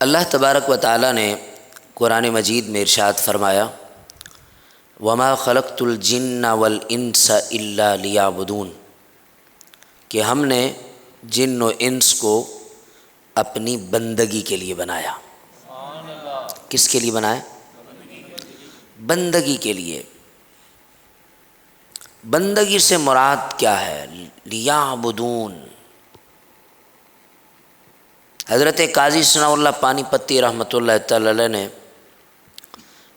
اللہ تبارک و تعالیٰ نے قرآن مجید میں ارشاد فرمایا وما خلقت الجن والانس الا لیعبدون، کہ ہم نے جن و انس کو اپنی بندگی کے لیے بنایا۔ کس کے لیے بنایا؟ بندگی کے لیے۔ بندگی سے مراد کیا ہے؟ لیعبدون۔ حضرت قاضی ثناء اللہ پانی پتی رحمۃ اللہ تعالی علیہ نے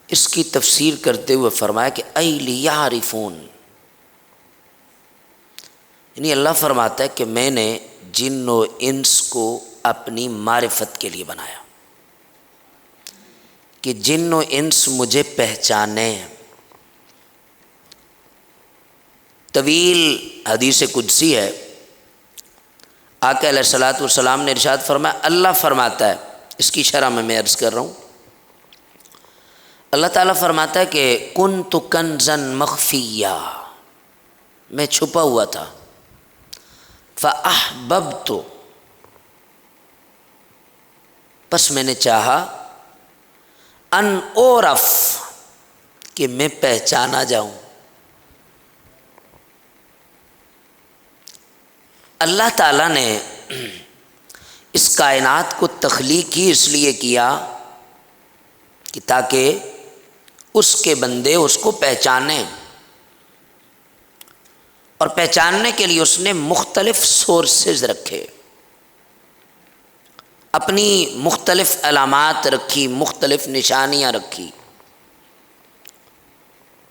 اس کی تفسیر کرتے ہوئے فرمایا کہ ای لیعرفون، یعنی اللہ فرماتا ہے کہ میں نے جن و انس کو اپنی معرفت کے لیے بنایا، کہ جن و انس مجھے پہچانے۔ طویل حدیث قدسی ہے، آقا علیہ الصلوۃ والسلام نے ارشاد فرمایا، اللہ فرماتا ہے، اس کی شرح میں عرض کر رہا ہوں، اللہ تعالیٰ فرماتا ہے کہ کنت کنزا مخفیا، میں چھپا ہوا تھا، فاحببت، پس میں نے چاہا، ان اعرف، کہ میں پہچانا جاؤں۔ اللہ تعالیٰ نے اس کائنات کو تخلیق ہی اس لیے کیا کہ تاکہ اس کے بندے اس کو پہچانیں، اور پہچاننے کے لیے اس نے مختلف سورسز رکھے، اپنی مختلف علامات رکھی، مختلف نشانیاں رکھی،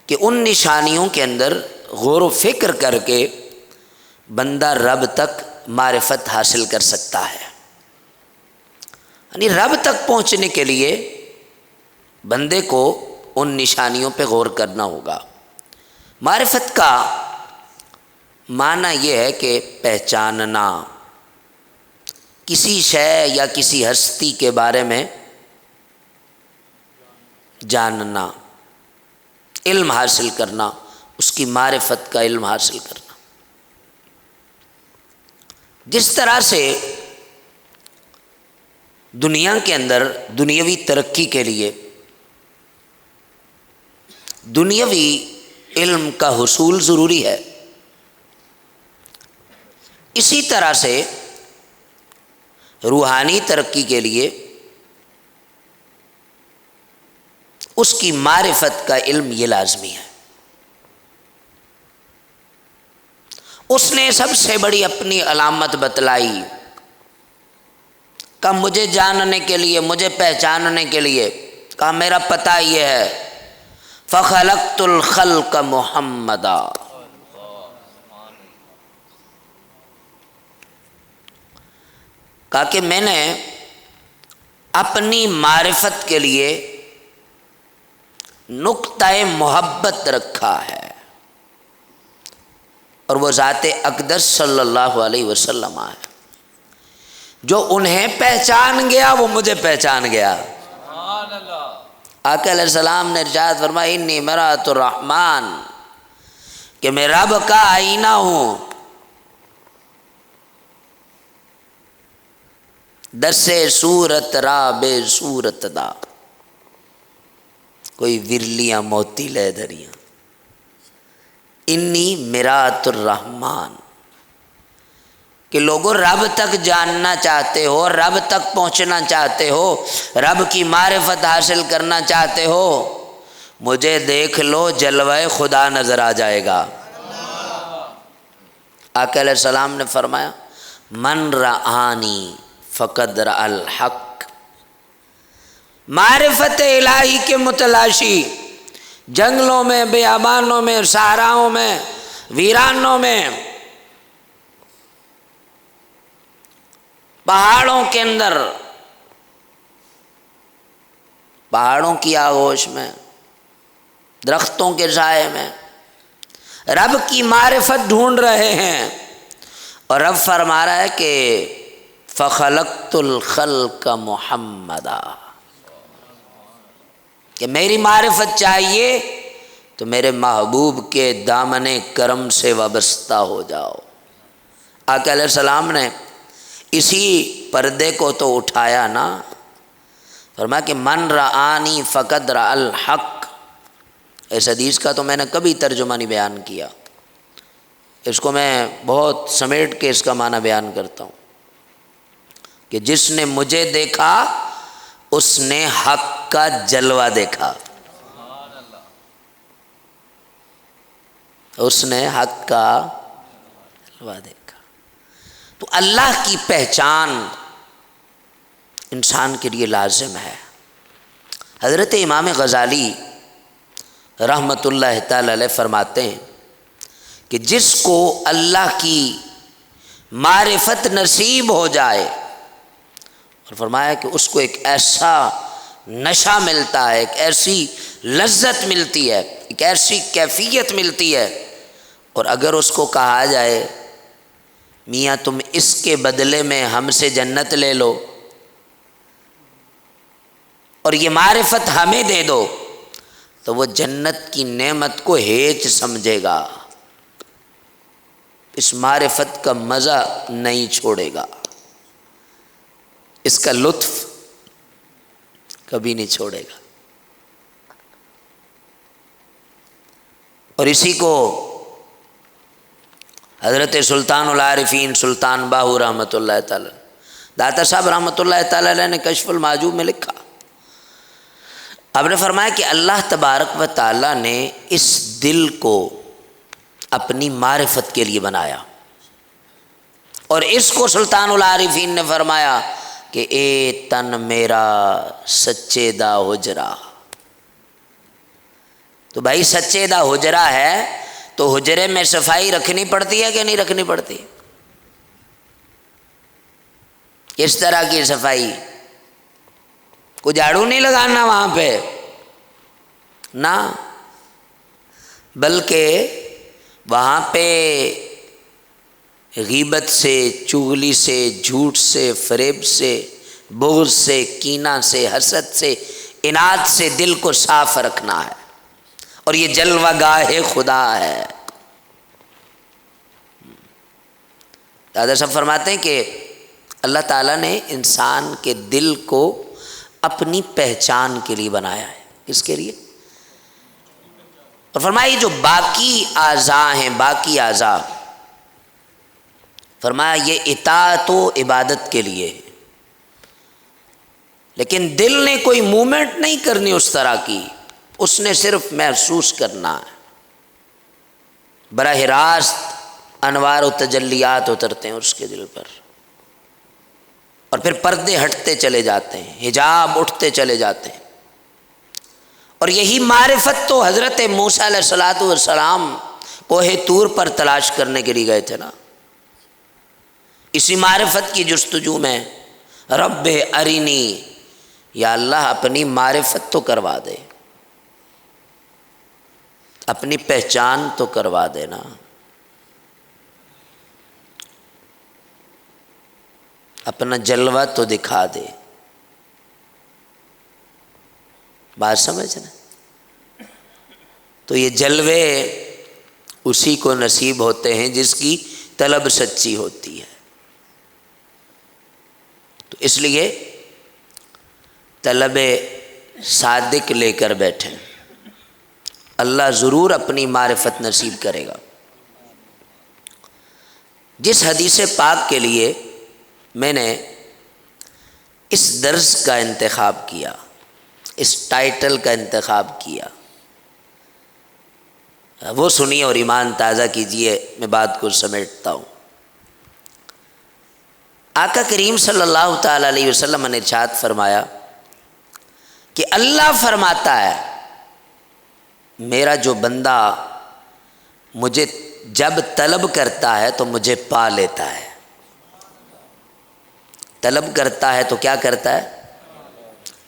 کہ ان نشانیوں کے اندر غور و فکر کر کے بندہ رب تک معرفت حاصل کر سکتا ہے۔ یعنی رب تک پہنچنے کے لیے بندے کو ان نشانیوں پہ غور کرنا ہوگا۔ معرفت کا معنی یہ ہے کہ پہچاننا، کسی شے یا کسی ہستی کے بارے میں جاننا، علم حاصل کرنا، اس کی معرفت کا علم حاصل کرنا۔ جس طرح سے دنیا کے اندر دنیاوی ترقی کے لیے دنیاوی علم کا حصول ضروری ہے، اسی طرح سے روحانی ترقی کے لیے اس کی معرفت کا علم یہ لازمی ہے۔ اس نے سب سے بڑی اپنی علامت بتلائی کہ مجھے جاننے کے لیے، مجھے پہچاننے کے لیے، کہا میرا پتہ یہ ہے، فخلقت الخلق محمدا، کہا کہ میں نے اپنی معرفت کے لیے نقطہ محبت رکھا ہے، اور وہ ذات اقدس صلی اللہ علیہ وسلم ہے، جو انہیں پہچان گیا وہ مجھے پہچان گیا۔ آقا علیہ السلام نے ارشاد فرمایا انی مرأۃ الرحمن، کہ میں رب کا آئینہ ہوں۔ دسے صورت را بے صورت دا، کوئی ورلیاں موتی لے دریاں، انی مرأۃ الرحمن، کہ لوگوں رب تک جاننا چاہتے ہو، رب تک پہنچنا چاہتے ہو، رب کی معرفت حاصل کرنا چاہتے ہو، مجھے دیکھ لو، جلوہ خدا نظر آ جائے گا۔ آقا علیہ السلام نے فرمایا من رآنی فقد رأى الحق، معرفت الہی کے متلاشی جنگلوں میں، بیابانوں میں، صحراؤں میں، ویرانوں میں، پہاڑوں کے اندر، پہاڑوں کی آغوش میں، درختوں کے سائے میں رب کی معرفت ڈھونڈ رہے ہیں، اور رب فرما رہا ہے کہ فخلقت الخلق محمدا، کہ میری معرفت چاہیے تو میرے محبوب کے دامن کرم سے وابستہ ہو جاؤ۔ آقا علیہ السلام نے اسی پردے کو تو اٹھایا نا، فرمایا کہ من رآنی فقد رأى الحق. اس حدیث کا تو میں نے کبھی ترجمہ نہیں بیان کیا، اس کو میں بہت سمیٹ کے اس کا معنی بیان کرتا ہوں کہ جس نے مجھے دیکھا اس نے حق کا جلوہ دیکھا. اس نے حق کا جلوہ دیکھا. تو اللہ کی پہچان انسان کے لیے لازم ہے. حضرت امام غزالی رحمۃ اللہ تعالی علیہ فرماتے ہیں کہ جس کو اللہ کی معرفت نصیب ہو جائے، اور فرمایا کہ اس کو ایک ایسا نشہ ملتا ہے، ایک ایسی لذت ملتی ہے، ایک ایسی کیفیت ملتی ہے، اور اگر اس کو کہا جائے میاں تم اس کے بدلے میں ہم سے جنت لے لو اور یہ معرفت ہمیں دے دو، تو وہ جنت کی نعمت کو ہیچ سمجھے گا، اس معرفت کا مزہ نہیں چھوڑے گا، اس کا لطف کبھی نہیں چھوڑے گا. اور اسی کو حضرت سلطان العارفین سلطان باہو رحمۃ اللہ تعالی داتا صاحب رحمۃ اللہ تعالی علیہ نے کشف المعجوب میں لکھا. آپ نے فرمایا کہ اللہ تبارک و تعالی نے اس دل کو اپنی معرفت کے لیے بنایا، اور اس کو سلطان العارفین نے فرمایا کہ اے تن میرا سچے دا حجرا. تو بھائی سچے دا حجرا ہے تو حجرے میں صفائی رکھنی پڑتی ہے کہ نہیں رکھنی پڑتی؟ کس طرح کی صفائی؟ کوئی جھاڑو نہیں لگانا وہاں پہ نہ، بلکہ وہاں پہ غیبت سے، چغلی سے، جھوٹ سے، فریب سے، بغض سے، کینہ سے، حسد سے، اناد سے دل کو صاف رکھنا ہے، اور یہ جلوہ گاہ خدا ہے. دادا صاحب فرماتے ہیں کہ اللہ تعالیٰ نے انسان کے دل کو اپنی پہچان کے لیے بنایا ہے. کس کے لیے؟ اور فرمایا جو باقی اعضاء ہیں، باقی اعضاء فرمایا یہ اطاعت و عبادت کے لیے ہے، لیکن دل نے کوئی موومنٹ نہیں کرنی اس طرح کی، اس نے صرف محسوس کرنا ہے. براہ راست انوار و تجلیات اترتے ہیں اس کے دل پر، اور پھر پردے ہٹتے چلے جاتے ہیں، حجاب اٹھتے چلے جاتے ہیں. اور یہی معرفت تو حضرت موسیٰ علیہ الصلوۃ والسلام کوہ طور پر تلاش کرنے کے لیے گئے تھے نا. اسی معرفت کی جستجو میں رب ارینی، یا اللہ اپنی معرفت تو کروا دے، اپنی پہچان تو کروا دینا. اپنا جلوہ تو دکھا دے. بات سمجھنا؟ تو یہ جلوے اسی کو نصیب ہوتے ہیں جس کی طلب سچی ہوتی ہے. تو اس لیے طلب صادق لے کر بیٹھیں، اللہ ضرور اپنی معرفت نصیب کرے گا. جس حدیث پاک کے لیے میں نے اس درس کا انتخاب کیا، اس ٹائٹل کا انتخاب کیا، وہ سنیے اور ایمان تازہ کیجئے. میں بات کو سمیٹتا ہوں. آقا کریم صلی اللہ تعالی علیہ وسلم نے ارشاد فرمایا کہ اللہ فرماتا ہے میرا جو بندہ مجھے جب طلب کرتا ہے تو مجھے پا لیتا ہے. طلب کرتا ہے تو کیا کرتا ہے؟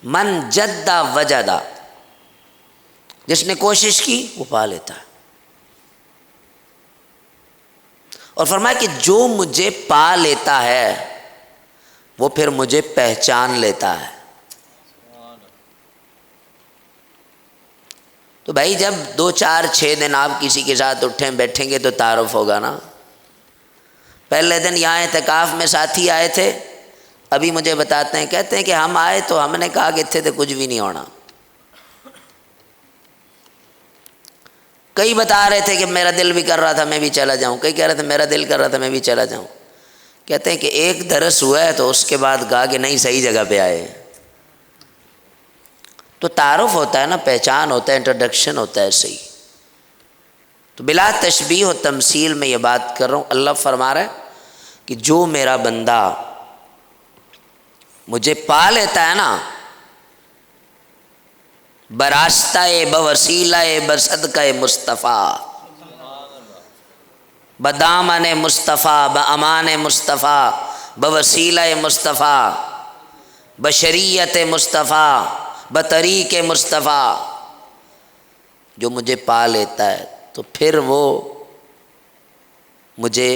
من جدہ وجدہ، جس نے کوشش کی وہ پا لیتا ہے. اور فرمایا کہ جو مجھے پا لیتا ہے وہ پھر مجھے پہچان لیتا ہے. تو بھائی جب 2 4 6 دن آپ کسی کے ساتھ اٹھیں بیٹھیں گے تو تعارف ہوگا نا. پہلے دن یہاں اعتکاف میں ساتھی آئے تھے ابھی مجھے بتاتے ہیں، کہتے ہیں کہ ہم آئے تو ہم نے کہا کہ اتنے تو کچھ بھی نہیں ہونا. کئی بتا رہے تھے کہ میرا دل بھی کر رہا تھا میں بھی چلا جاؤں، کئی کہہ رہے تھے میرا دل کر رہا تھا میں بھی چلا جاؤں. کہتے ہیں کہ ایک درس ہوا ہے تو اس کے بعد کہا کہ نہیں صحیح جگہ پہ آئے. تو تعارف ہوتا ہے نا، پہچان ہوتا ہے، انٹروڈکشن ہوتا ہے صحیح. تو بلا تشبیہ و تمثیل میں یہ بات کر رہا ہوں. اللہ فرما رہا ہے کہ جو میرا بندہ مجھے پا لیتا ہے نا، براستہ بوسیلہ بصدقہ مصطفیٰ، بدامن مصطفیٰ، بامان مصطفیٰ، بوسیلہ مصطفیٰ، بشریت مصطفیٰ، بطریق مصطفیٰ، جو مجھے پا لیتا ہے تو پھر وہ مجھے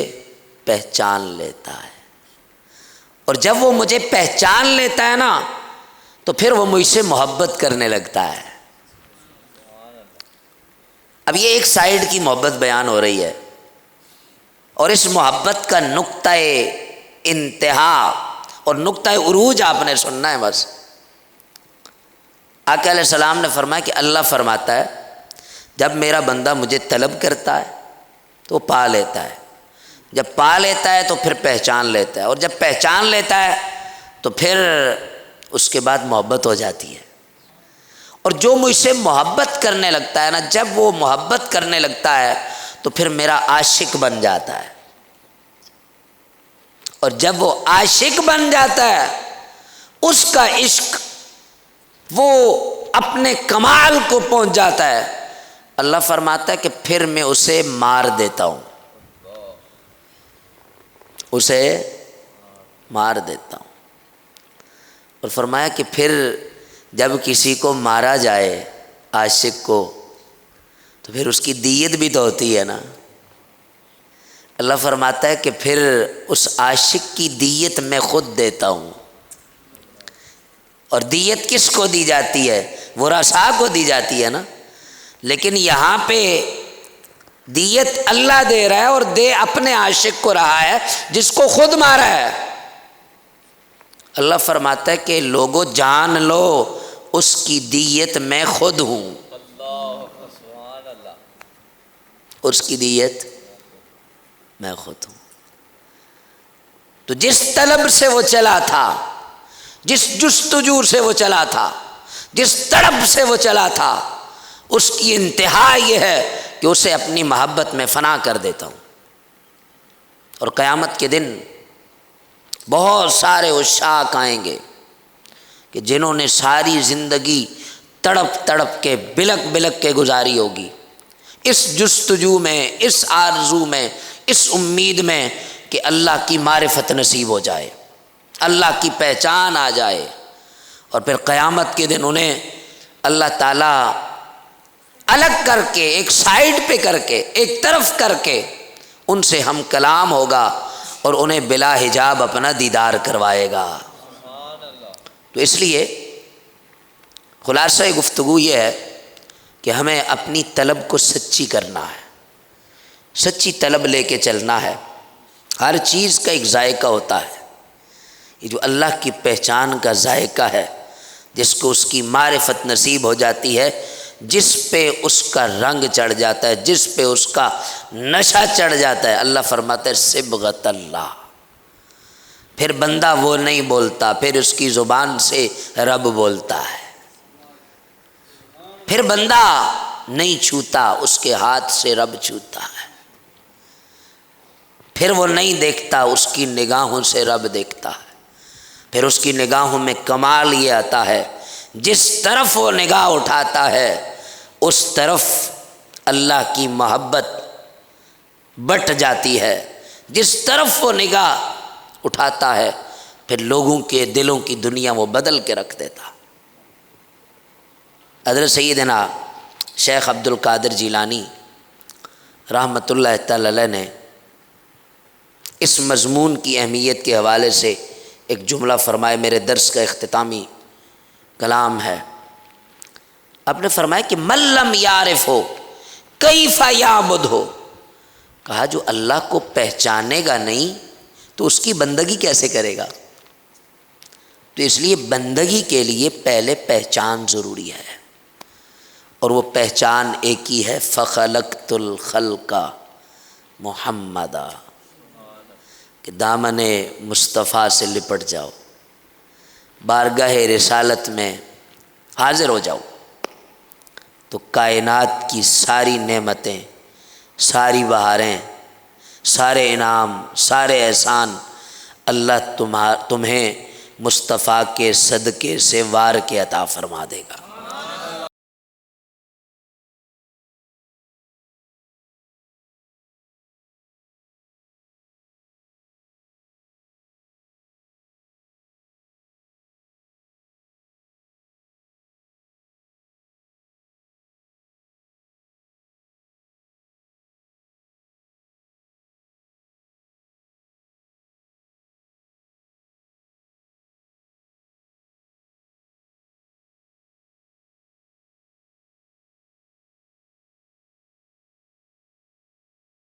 پہچان لیتا ہے. اور جب وہ مجھے پہچان لیتا ہے نا تو پھر وہ مجھ سے محبت کرنے لگتا ہے. اب یہ ایک سائیڈ کی محبت بیان ہو رہی ہے، اور اس محبت کا نقطۂ انتہا اور نقطۂ عروج آپ نے سننا ہے بس. آقا علیہ السلام نے فرمایا کہ اللہ فرماتا ہے جب میرا بندہ مجھے طلب کرتا ہے تو پا لیتا ہے، جب پا لیتا ہے تو پھر پہچان لیتا ہے، اور جب پہچان لیتا ہے تو پھر اس کے بعد محبت ہو جاتی ہے. اور جو مجھ سے محبت کرنے لگتا ہے نا، جب وہ محبت کرنے لگتا ہے تو پھر میرا عاشق بن جاتا ہے. اور جب وہ عاشق بن جاتا ہے اس کا عشق وہ اپنے کمال کو پہنچ جاتا ہے. اللہ فرماتا ہے کہ پھر میں اسے مار دیتا ہوں، اسے مار دیتا ہوں. اور فرمایا کہ پھر جب کسی کو مارا جائے عاشق کو تو پھر اس کی دیت بھی تو ہوتی ہے نا. اللہ فرماتا ہے کہ پھر اس عاشق کی دیت میں خود دیتا ہوں. اور دیت کس کو دی جاتی ہے؟ ورثاء کو دی جاتی ہے نا. لیکن یہاں پہ دیت اللہ دے رہا ہے اور دے اپنے عاشق کو رہا ہے جس کو خود مارا ہے. اللہ فرماتا ہے کہ لوگوں جان لو اس کی دیت میں خود ہوں. اس کی دیت میں خود ہوں. تو جس طلب سے وہ چلا تھا، جس جستجو سے وہ چلا تھا، جس تڑپ سے وہ چلا تھا، اس کی انتہا یہ ہے کہ اسے اپنی محبت میں فنا کر دیتا ہوں. اور قیامت کے دن بہت سارے عشاق آئیں گے کہ جنہوں نے ساری زندگی تڑپ تڑپ کے بلک بلک کے گزاری ہوگی، اس جستجو میں، اس آرزو میں، اس امید میں کہ اللہ کی معرفت نصیب ہو جائے، اللہ کی پہچان آ جائے. اور پھر قیامت کے دن انہیں اللہ تعالیٰ الگ کر کے، ایک سائیڈ پہ کر کے، ایک طرف کر کے ان سے ہم کلام ہوگا اور انہیں بلا حجاب اپنا دیدار کروائے گا. تو اس لیے خلاصہ گفتگو یہ ہے کہ ہمیں اپنی طلب کو سچی کرنا ہے، سچی طلب لے کے چلنا ہے. ہر چیز کا ایک ذائقہ ہوتا ہے. یہ جو اللہ کی پہچان کا ذائقہ ہے، جس کو اس کی معرفت نصیب ہو جاتی ہے، جس پہ اس کا رنگ چڑھ جاتا ہے، جس پہ اس کا نشہ چڑھ جاتا ہے، اللہ فرماتا ہے صبغۃ اللہ. پھر بندہ وہ نہیں بولتا، پھر اس کی زبان سے رب بولتا ہے. پھر بندہ نہیں چھوتا، اس کے ہاتھ سے رب چھوتا ہے. پھر وہ نہیں دیکھتا، اس کی نگاہوں سے رب دیکھتا ہے. پھر اس کی نگاہوں میں کمال یہ آتا ہے، جس طرف وہ نگاہ اٹھاتا ہے اس طرف اللہ کی محبت بٹ جاتی ہے. جس طرف وہ نگاہ اٹھاتا ہے پھر لوگوں کے دلوں کی دنیا وہ بدل کے رکھ دیتا. حضرت سیدنا شیخ عبد القادر جیلانی رحمۃ اللہ تعالی علیہ نے اس مضمون کی اہمیت کے حوالے سے ایک جملہ فرمائے. میرے درس کا اختتامی کلام ہے. آپ نے فرمایا کہ من لم یعرف ہو کیف یعبد ہو. کہا جو اللہ کو پہچانے گا نہیں تو اس کی بندگی کیسے کرے گا. تو اس لیے بندگی کے لیے پہلے پہچان ضروری ہے، اور وہ پہچان ایک ہی ہے، فخلقت الخلق محمدا، کہ دامن مصطفیٰ سے لپٹ جاؤ، بارگاہ رسالت میں حاضر ہو جاؤ، تو کائنات کی ساری نعمتیں، ساری بہاریں، سارے انعام، سارے احسان اللہ تمہیں مصطفیٰ کے صدقے سے وار کے عطا فرما دے گا۔